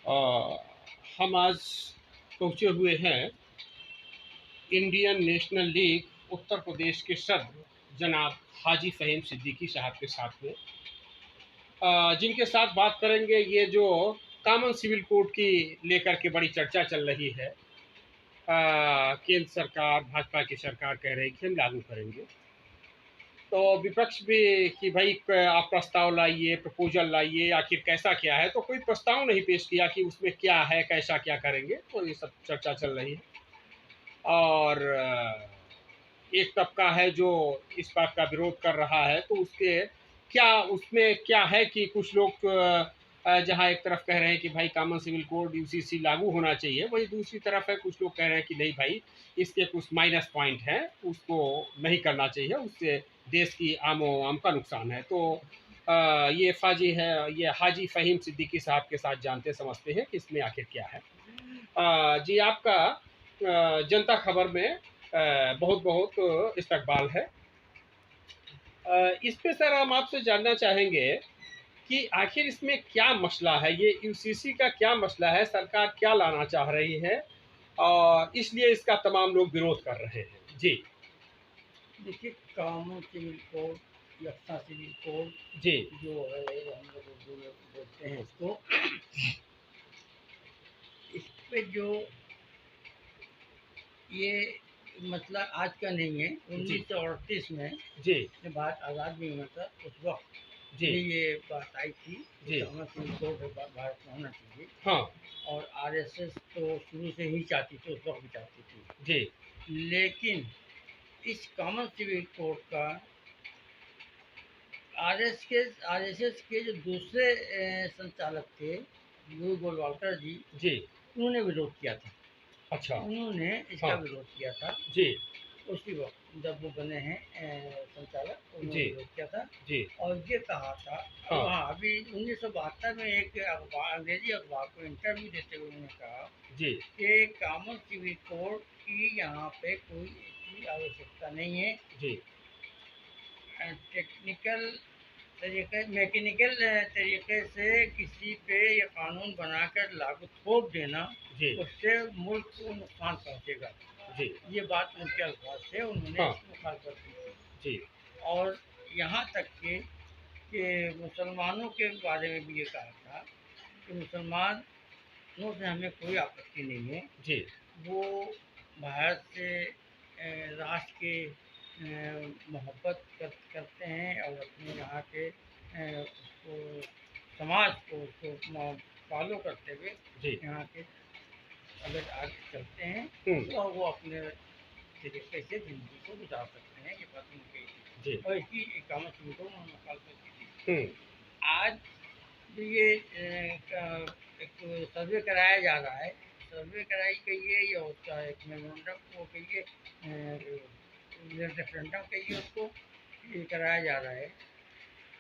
अ, हम आज पहुँचे हुए हैं Indian national league Uttar Pradesh के सदर जनाब हाजी फ़हीम सिद्दीकी साहब के साथ में, जिनके साथ बात करेंगे ये जो कॉमन सिविल कोड की लेकर के बड़ी चर्चा चल रही है। केंद्र सरकार, भाजपा की सरकार कह रही है कि हम लागू करेंगे, तो विपक्ष भी कि भाई आप प्रस्ताव लाइए, प्रपोजल लाइए, आखिर कैसा क्या है। तो कोई प्रस्ताव नहीं पेश किया कि उसमें क्या है, कैसा क्या करेंगे। तो ये सब चर्चा चल रही है। और एक तबका है जो इस बात का विरोध कर रहा है, तो उसके क्या, उसमें क्या है कि कुछ लोग जहाँ एक तरफ कह रहे हैं कि भाई कॉमन सिविल कोड यूसीसी लागू होना चाहिए, वही दूसरी तरफ है कुछ लोग कह रहे हैं कि नहीं भाई, इसके कुछ माइनस पॉइंट हैं, उसको नहीं करना चाहिए, उससे देश की आमो आम का नुकसान है। तो ये ये हाजी फ़हीम सिद्दीकी साहब के साथ जानते समझते हैं कि इसमें आखिर क्या है। जी आपका जनता खबर में बहुत बहुत इस्तकबाल है। इस पे सर हम आपसे जानना चाहेंगे कि आखिर इसमें क्या मसला है, ये यूसीसी का क्या मसला है, सरकार क्या लाना चाह रही है और इसलिए इसका तमाम लोग विरोध कर रहे हैं। जी देखिए, कॉमन सिविल कोड, यक्सा सिविल कोड जी जो है, हम लोग उर्दू में बोलते हैं इसको। इस पे जो ये मसला आज का नहीं है, जी 1938 में जी जब भारत आज़ाद नहीं हुआ था उस वक्त जी भी ये बात आई थी कि जी कॉमन सिविल कोड भारत में होना चाहिए। हाँ और आरएसएस तो शुरू से ही चाहती थी, उस वक्त भी चाहती थी। जी लेकिन इस कॉमन सिविल कोड का आरएसएस के जो दूसरे संचालक थे, लुई गोलवाल्कर जी, जी उन्होंने विरोध किया था। अच्छा उन्होंने इसका हाँ विरोध किया था जी उसी वक्त जब वो बने हैं संचालक, उन्होंने जी विरोध किया था। जी और ये कहा था, अब हाँ हाँ, अभी 1972 में एक अखबार, अंग्रेजी अखबार को इंटरव्यू देते हुए उन्होंने कहा जी कि कॉमन सिविल कोड की यहाँ पे कोई ऐसी आवश्यकता नहीं है। जी टेक्निकल तरीके, मैकेनिकल तरीके से किसी पे ये कानून बनाकर लागू थोप देना, जी उससे मुल्क को नुकसान पहुंचेगा। जी ये बात उनके अल्फाज थे, उन्होंने हाँ इसकी मुखालफत की थी। जी और यहाँ तक कि मुसलमानों के बारे में भी ये कहा था कि मुसलमानों से हमें कोई आपत्ति नहीं है। जी वो भारत से राष्ट्र के मोहब्बत करते हैं और अपने यहाँ के उसको, समाज को, उसको फॉलो करते हुए जी यहाँ के अगर आगे चलते हैं हम्म तो वो अपने तरीके से ज़िंदगी को गुजार सकते हैं। ये बात उनकी थी जी और इसकी इकामत उनको मुखालफत की थी। हम्म आज भी ये एक सर्वे कराया जा रहा है। सर्वे कराई गई है, ये होता है एक मेमोरेंडम को कहिए, रेफरेंडम कहिए उसको, ये कराया जा रहा है।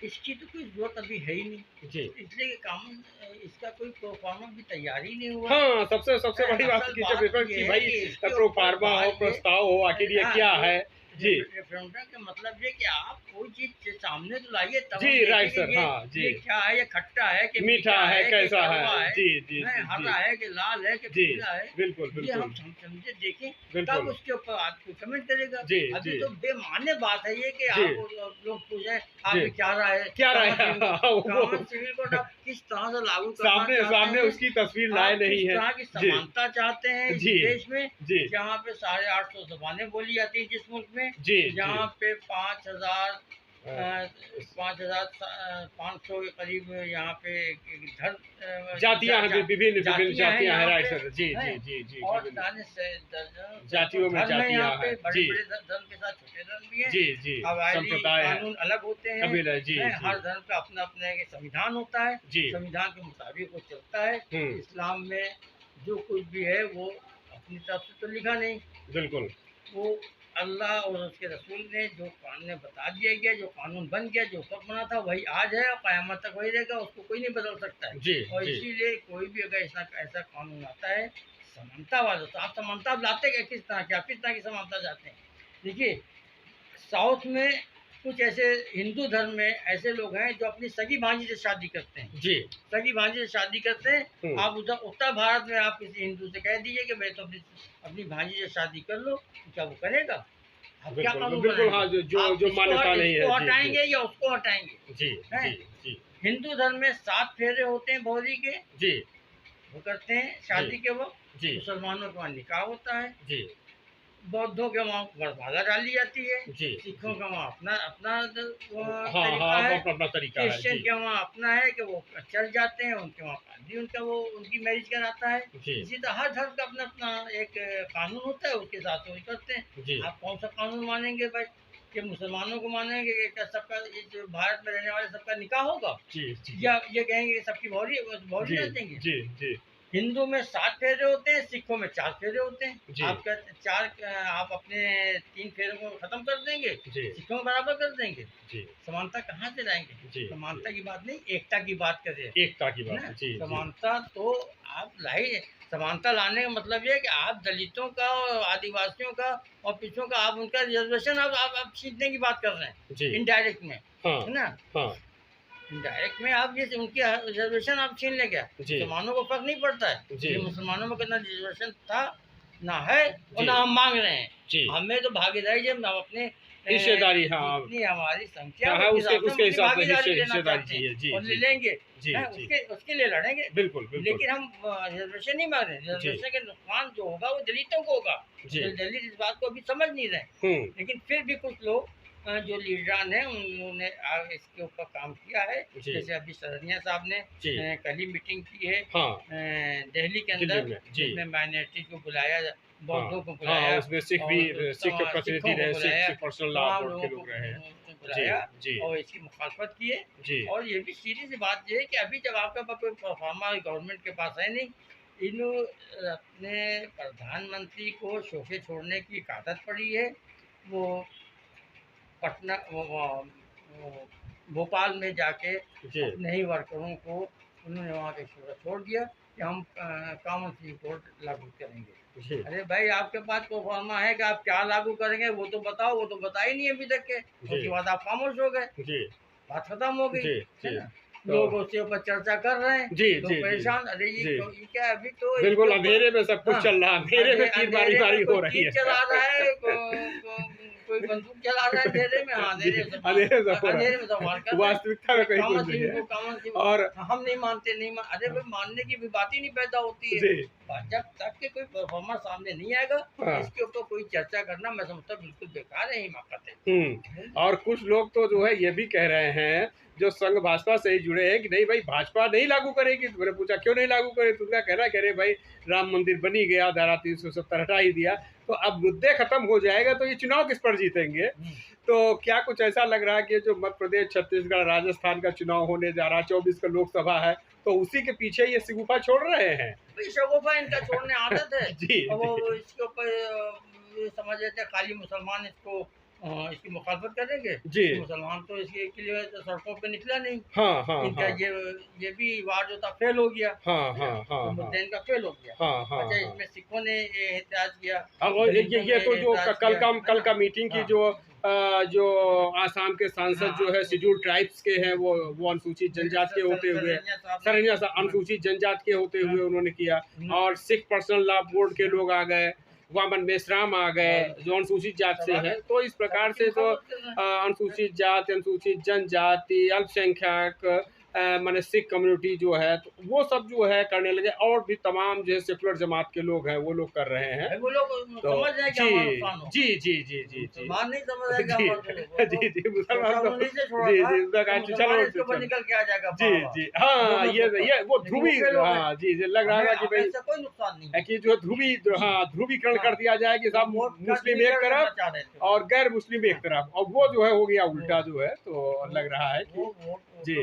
इसकी तो कोई ज़रूरत अभी है ही नहीं, जी इसलिए कि कानून, इसका कोई प्रोफार्मा भी तैयार ही नहीं हुआ। हाँ, सबसे सबसे बड़ी बात असल कि जब बात विपक्ष ये की है भाई कि इसके ऊपर प्रोफार्मा हो, बात ये, प्रस्ताव हो, आखिर ये हाँ, क्या तो है। जी रेफरेंडम का मतलब ये कि आप कोई चीज सामने तो लाइए, तब जी हम देखें राइट कि सर, हाँ जी, ये क्या है, ये खट्टा है कि मीठा मीठा है है कि कैसा है। कड़वा है, जी जी जी जी हरा है कि लाल है कि जी पीला है। बिल्कुल ये हम बिल्कुल समझे देखें, तब बिल्कुल उसके ऊपर आदमी कमेंट करेगा। जी अभी जी तो बेमाने बात है ये कि जी आप लोग पूछे जी आपकी क्या राय है, क्या राय है। वो कॉमन सिविल कोड आप किस तरह से लागू करना सामने चाहते सामने हैं, उसकी तस्वीर लाए आप किस नहीं है। तरह की जी समानता चाहते हैं इस जी देश में, जी जहाँ पे 850 ज़बानें बोली जाती हैं जिस मुल्क में, जी जी जहाँ पे 5,000 अ, 5,500 के करीब यहाँ पे धर्म जातियां हैं, विभिन्न विभिन्न जातियाँ हैं जातियां हैं। यहाँ राइट पे, सर, जी हैं। जी जी जी और विभिन्न जाने से दर्जनों सैकड़ों जातियों में धर्म है जातियां यहाँ पे, हैं। बड़े जी बड़े धर्म के साथ छोटे धर्म भी हैं। जी जी कबायली संप्रदाय है, कानून अलग होते हैं, कबीला। जी हैं। जी हर धर्म का अपना अपना एक संविधान होता है, जी संविधान के मुताबिक वो चलता है। इस्लाम में जो कुछ भी है वो अपनी तरफ से तो लिखा नहीं, बिल्कुल वो अल्लाह और उसके रसूल ने जो कानून बता दिया गया, जो कानून बन गया, जो सब बना था वही आज है और क़यामत तक वही रहेगा, उसको कोई नहीं बदल सकता है। जी और जी इसीलिए कोई भी अगर ऐसा ऐसा कानून आता है समानता वाला, तो आप समानता आप लाते क्या, किस तरह की, आप किस तरह की समानता चाहते हैं। देखिए, साउथ में कुछ ऐसे हिंदू धर्म में ऐसे लोग हैं जो अपनी सगी भांजी से शादी करते हैं। जी। सगी भांजी से शादी करते हैं। आप उधर उत्तर भारत में आप किसी हिंदू से कह दीजिए कि मैं तो अपनी भांजी से शादी कर लो, क्या वो करेगा? आप क्या कानून बिल्कुल, हाँ, बनाएंगे? जो आप जो मान्यता नहीं है। इसको जी, हटाएंगे या उसको हटाएंगे? जी, हैं? जी, जी, हिंदू धर्म में 7 फेरे होते हैं बहुरी के, जी, वो करते हैं शादी के वक्त। जी, मुसलमानों का निकाह होता है, जी, बौद्धों के वहाँ वरमाला डाली जाती है, जी, सिखों जी। का वहाँ अपना अपना वो हाँ, तरीका हाँ, है, अपना तरीका है। क्रिश्चियन जी, के वहाँ अपना है कि वो चर्च जाते हैं, उनके वहाँ पादरी उनका वो उनकी मैरिज कराता है। जी, इसी तरह हर धर्म का अपना अपना एक कानून होता है, उसके साथ वही करते हैं। जी, आप कौन सा कानून मानेंगे भाई? कि मुसलमानों को मानेंगे कि क्या सबका ये जो भारत में रहने वाले सबका निकाह होगा, जी, जी, या ये कहेंगे कि सबकी भौरी भौरी जी, नाचेंगे? जी, जी, हिंदू में 7 फेरे होते हैं, सिखों में 4 फेरे होते हैं। जी, आप कहते 4 आप अपने 3 फेरों को खत्म कर देंगे, जी, सिखों को बराबर कर देंगे। जी, समानता कहाँ से लाएंगे? जी, समानता की बात नहीं, एकता की बात कर रहे हैं, एकता की है बात ना? है। जी, जी, समानता तो आप लाइए। समानता लाने का मतलब ये है कि आप दलितों का और आदिवासियों का और पिछड़ों का आप उनका रिजर्वेशन आप छीनने की बात कर रहे हैं, जी, इनडायरेक्ट में, हाँ, है ना? हाँ, डायरेक्ट में आप ये उनकी रिजर्वेशन आप छीन ले क्या? जी, मुसलमानों को फर्क नहीं पड़ता है जी, ये मुसलमानों में कितना रिजर्वेशन था, ना है और जी, ना हम मांग रहे हैं। जी, हमें तो भागीदारी जब हम अपने हिस्सेदारी, हाँ, जितनी हमारी संख्या हाँ, उस उसके हिसाब से हम उसके अपनी हिसाब से भागीदारी लेना हिस्सेदारी चाहते चाहिए। हैं जी, और ले जी, लेंगे। जी, हैं, जी, उसके लिए लड़ेंगे। बिल्कुल, बिल्कुल। लेकिन हम रिजर्वेशन नहीं मांग रहे। जी, रिजर्वेशन के नुकसान जो होगा वो दलितों को होगा। जी, दलित इस बात को अभी समझ नहीं रहे, लेकिन फिर भी कुछ लोग जो लीडरान हैं उन्होंने इसके ऊपर काम किया है। जी, जैसे अभी सरनिया साहब ने जी, कल ही मीटिंग की है हाँ, दिल्ली के दिल्ली अंदर, में, जी, जिसमें माइनॉरिटी को बुलाया, हाँ, बौद्धों को हाँ, बुलाया उसमें सिख और भी, सिख के सिखों प्रतिनिधि को रहे, बुलाया, सिख पर्सनल लॉ तमाम बोर्ड के लोगों लोग रहे हैं। को जी, बुलाया जी, और इसकी मुखालफत की है। जी, और ये भी सीधी सी बात ये है कि अभी जब आपके पास कोई परफॉर्मा गवर्नमेंट के पास है नहीं, इन अपने प्रधानमंत्री को शोषे छोड़ने की आदत पड़ी है। वो पटना वो भोपाल में जाके जी, अपने ही वर्करों को उन्होंने वहाँ के छोड़ दिया कि हम कॉमन सिविल कोड लागू करेंगे। जी, अरे भाई, आपके पास प्रोफार्मा है कि आप क्या लागू करेंगे वो तो बताओ। वो तो बता ही नहीं अभी तक के, उसके बाद आप खामोश हो गए, जी, बात खत्म हो गई, जी, है जी, ना? तो लोग उसके ऊपर चर्चा कर रहे हैं, जी, लोग जी, जी, परेशान। अरे जी, ये क्या अभी तो बिल्कुल इसके ऊपर अंधेरे में सब कुछ हाँ, चल रहा है, अंधेरे में तीर अंधेरे में बारी कोई हो रही तीर है। चला रहा है, कोई बंदूक चला रहा है अंधेरे में। हाँ, जी, अंधेरे में सब हो रहा अंधेरे में सब वार कर है, रहे हैं। वास्तविकता में कहीं कुछ नहीं है। कॉमन सिविल और हम नहीं मानते, नहीं मान। अरे भाई, मानने की भी बात ही नहीं पैदा होती है। जी, जब तक के कोई परफॉर्मर सामने नहीं आएगा, हाँ, इसके ऊपर कोई चर्चा करना मैं समझता हूँ बिल्कुल बेकार है, हिमाकत है। और कुछ लोग तो जो है ये भी कह रहे हैं, जो संघ भाजपा से ही जुड़े हैं, कि नहीं भाई भाजपा नहीं लागू करेगी। तो मैंने पूछा क्यों नहीं लागू करे, तो उनका कहना कह रहे भाई राम मंदिर बनी गया, धारा 370 हटा ही दिया, तो अब मुद्दे खत्म हो जाएगा तो ये चुनाव किस पर जीतेंगे। तो क्या कुछ ऐसा लग रहा है कि जो मध्य प्रदेश, छत्तीसगढ़, राजस्थान का चुनाव होने जा रहा है, 24 का लोकसभा है, तो उसी के पीछे ये सिगुफा छोड़ रहे हैं। भाई शगुफा इनका छोड़ने आदत है। जी, और वो जी, इसके ऊपर ये समझ लेते हैं खाली मुसलमान इसको इसकी मुखालफत करेंगे। जी, मुसलमान तो इसके के लिए तो सड़कों पे निकला नहीं। हाँ, हाँ, इनका हाँ, ये भी वार जो था फेल हो गया, हाँ, है ना? हाँ, हाँ, तो हाँ, मुद्दा इनका फेल हो गया। हाँ, हाँ, अच्छा, हाँ। इसमें सिखों ने ये एहतजाज किया, अब वो दलितों ये ने तो जो एहतजाज कल किया, का है कल ना? का मीटिंग की हाँ, जो आसाम के सांसद जो है शेड्यूल ट्राइब्स के हैं, वो अनुसूचित जनजाति के होते हुए, सरैया सा अनुसूचित जनजाति के होते हुए उन्होंने किया। और सिख पर्सनल लॉ बोर्ड के लोग आ गए, वामन मेश्राम आ गए जो अनुसूचित जाति से हैं। तो इस प्रकार से तो अनुसूचित जाति, अनुसूचित जनजाति, अल्पसंख्यक माने सिख कम्युनिटी जो है, तो वो सब जो है करने लगे। और भी तमाम जो है सेकुलर जमात के लोग हैं वो लोग कर रहे हैं। भाई वो लोग तो समझ रहे हैं कि हमारा नुकसान होगा। जी, जी, जी, जी, जी, मुसलमान नहीं समझ रहे कि जी, हमारा जी, जी, मुसलमान तो उन्हीं से छोड़ा जी, था, जी, उनका कहा तो चलो मुसलमान इसके ऊपर चलो। निकल के आ जाएगा। जी, जी, हाँ, ये वो लेकिन ध्रुवी, वो फेल हो गए। हाँ जी, जी, लग रहा है कि हमें भाई इससे कोई नुकसान नहीं है कि जो ध्रुवीकरण कर दिया जाए कि सब मुस्लिम एक तरफ और गैर मुस्लिम एक तरफ, और वो जो है हो गया उल्टा जो है। तो लग रहा है कि जी,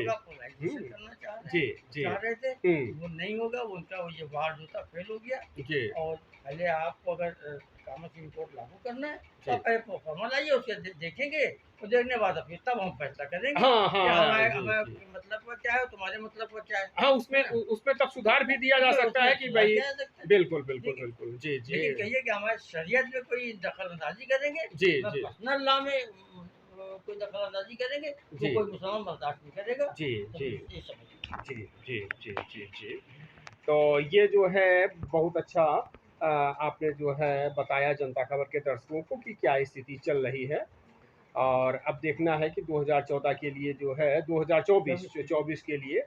जी, जी, चाह रहे थे, वो नहीं होगा। उनका वो ये वार जो था फेल हो गया। जी, और पहले आपको अगर कॉमन सिविल कोड लागू करना है तो जी। आप पहले परफॉर्मा लाइए, उसके देखेंगे, और देखने बाद फिर तब हम फैसला करेंगे हाँ, कि हाँ, हमारे जी, हमारे जी। मतलब का क्या है, तुम्हारे मतलब का क्या है। हाँ, उसमें तब सुधार भी दिया जा सकता है कि भाई बिल्कुल, बिल्कुल, बिल्कुल, जी, जी, लेकिन कहिए कि हमारे शरीयत में कोई दखल अंदाजी करेंगे। जी, जी, पर्सनल लॉ में कोई दखलंदाजी करेंगे जी। तो कोई मुसलमान बर्दाश्त नहीं करेगा। जी, तो जी। ये समझ जी, जी, जी, जी, जी। तो ये जो है बहुत अच्छा आपने जो है बताया जनता खबर के दर्शकों को कि क्या स्थिति चल रही है। और अब देखना है कि 2014 के लिए जो है 2024 24 के लिए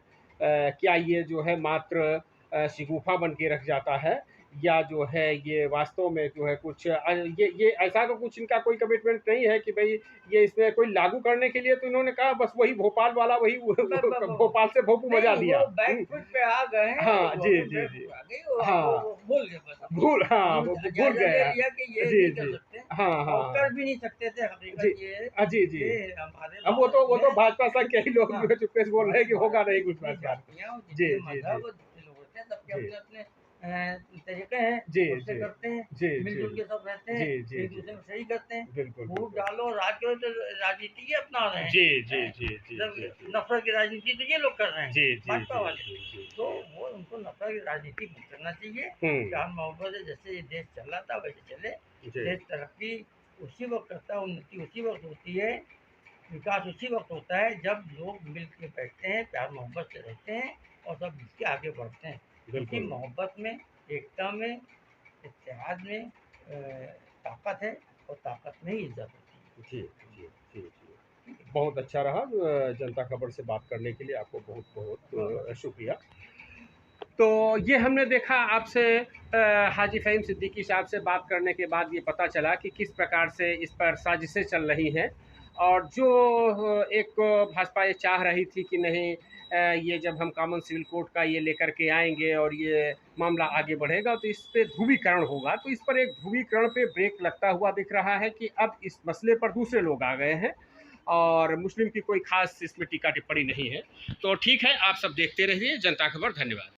क्या ये जो है मात्र शगुफ़ा बन के रख जाता है या जो है ये वास्तव में जो है कुछ ये ऐसा तो कुछ इनका कोई कमिटमेंट नहीं है कि भई ये इसमें कोई लागू करने के लिए तो इन्होंने कहा बस वही भोपाल वाला वही भोपाल से भोंपू मचा नहीं, दिया। वो बैक फुट पे आ गए हैं, हाँ, वो जी, अपन जी, बैक जी। फुट आ गई, वो हाँ, वो भूल गए बस अब भूल हाँ, वो उन्होंने भूल जायज़ा गए ले हैं। लिया कि ये जी, नहीं कर जी। सकते हाँ, हाँ, और हाँ। कर भी नहीं सकते थे। जी। हकीकत ये है जी, जी। कि हमारे अब वो भारत तो में भाजपा संघ के ही लोग हाँ, जो है चुपके से बोल रहे हैं कि होगा भारत में नहीं कुछ जितनी सरकार। जातियाँ और जी, जितने जी, जी। मज़हब और जितने लोग होते हैं सबके जी। अपने-अपने तरीके हैं, जी, उससे जी। करते हैं, जी, जी। मिल-जुल के सब रहते हैं, जी, जी, एक जी। दूसरे में सही करते हैं। बिल्कुल, फूट बिल्कुल। डालो, राज करो तो राजनीति ही अपना रहे हैं। जी, जी, हैं? जी, जी, मतलब जी, जी। नफ़रत की राजनीति तो ये लोग कर रहे हैं, जी, जी, भाजपा जी, वाले। जी, जी, तो जी। वो उनको नफ़रत की राजनीति बंद करना चाहिए। हुँ। प्यार मोहब्बत से जैसे ये देश चल रहा था वैसे चले। जी। देश तरक्की उसी वक़्त करता है, उन्नति उसी वक़्त होती है, विकास उसी वक़्त होता है जब लोग मिल के बैठते हैं, प्यार मोहब्बत से रहते हैं और सब मिल के आगे बढ़ते हैं। क्योंकि बिल्कुल। मोहब्बत में, एकता में, इत्तेहाद में ताकत है और ताकत में ही इज़्ज़त होती है। जी, जी, जी, जी। बहुत अच्छा रहा जनता खबर से बात करने के लिए आपको बहुत-बहुत शुक्रिया। तो ये हमने देखा आपसे हाजी फ़हीम सिद्दीकी साहब से बात करने के बाद ये पता चला कि किस प्रकार से इस पर साजिशें चल रही हैं और जो एक भाजपा ये चाह रही थी कि नहीं ये जब हम कॉमन सिविल कोड का ये लेकर के आएंगे और ये मामला आगे बढ़ेगा तो इस पे ध्रुवीकरण होगा, तो इस पर एक ध्रुवीकरण पे ब्रेक लगता हुआ दिख रहा है कि अब इस मसले पर दूसरे लोग आ गए हैं और मुस्लिम की कोई खास इसमें टीका टिप्पणी नहीं है। तो ठीक है, आप सब देखते रहिए जनता खबर। धन्यवाद।